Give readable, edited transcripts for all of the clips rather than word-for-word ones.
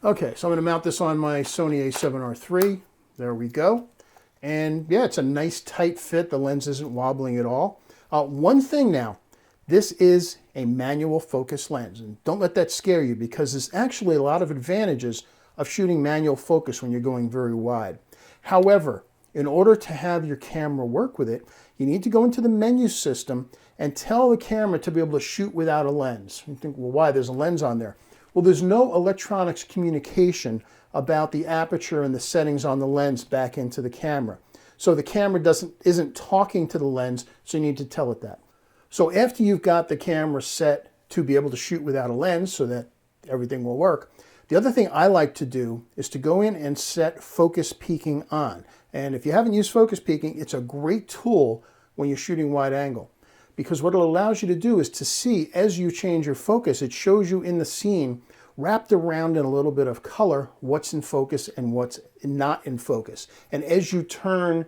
Okay, so I'm going to mount this on my Sony a7R III. There we go. And yeah, it's a nice tight fit. The lens isn't wobbling at all. One thing now, this is a manual focus lens. And don't let that scare you, because there's actually a lot of advantages of shooting manual focus when you're going very wide. However, in order to have your camera work with it, you need to go into the menu system and tell the camera to be able to shoot without a lens. You think, well, why? There's a lens on there. Well, there's no electronics communication about the aperture and the settings on the lens back into the camera. So the camera isn't talking to the lens, so you need to tell it that. So after you've got the camera set to be able to shoot without a lens so that everything will work, the other thing I like to do is to go in and set focus peaking on. And if you haven't used focus peaking, it's a great tool when you're shooting wide angle. Because what it allows you to do is to see, as you change your focus, it shows you in the scene, wrapped around in a little bit of color, what's in focus and what's not in focus. And as you turn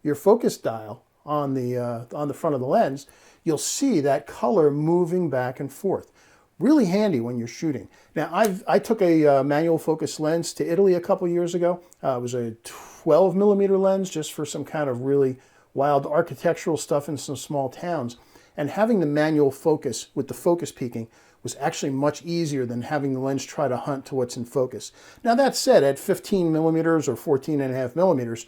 your focus dial on the front of the lens, you'll see that color moving back and forth. Really handy when you're shooting. Now, I took a manual focus lens to Italy a couple years ago. It was a 12mm lens, just for some kind of really wild architectural stuff in some small towns. And having the manual focus with the focus peaking was actually much easier than having the lens try to hunt to what's in focus. Now, that said, at 15mm or 14.5mm,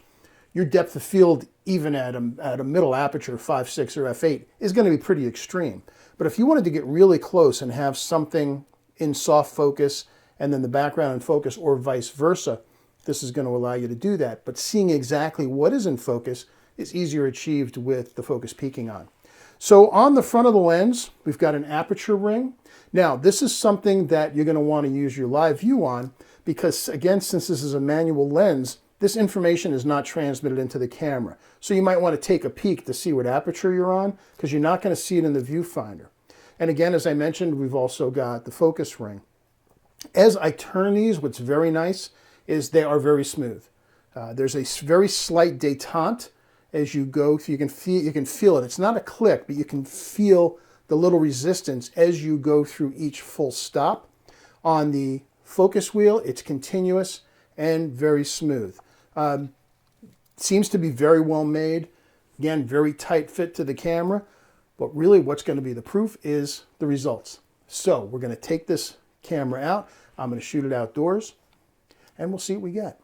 your depth of field, even at a middle aperture, 5.6 or f8, is going to be pretty extreme. But if you wanted to get really close and have something in soft focus and then the background in focus, or vice versa, this is going to allow you to do that. But seeing exactly what is in focus is easier achieved with the focus peaking on. So on the front of the lens, we've got an aperture ring. Now, this is something that you're going to want to use your live view on, because again, since this is a manual lens, this information is not transmitted into the camera. So you might want to take a peek to see what aperture you're on, because you're not going to see it in the viewfinder. And again, as I mentioned, we've also got the focus ring. As I turn these, what's very nice is they are very smooth. There's a very slight détente as you go, so you can feel it. It's not a click, but you can feel the little resistance as you go through each full stop. On the focus wheel, it's continuous and very smooth. Seems to be very well made. Again, very tight fit to the camera. But really what's going to be the proof is the results. So we're going to take this camera out. I'm going to shoot it outdoors, and we'll see what we get.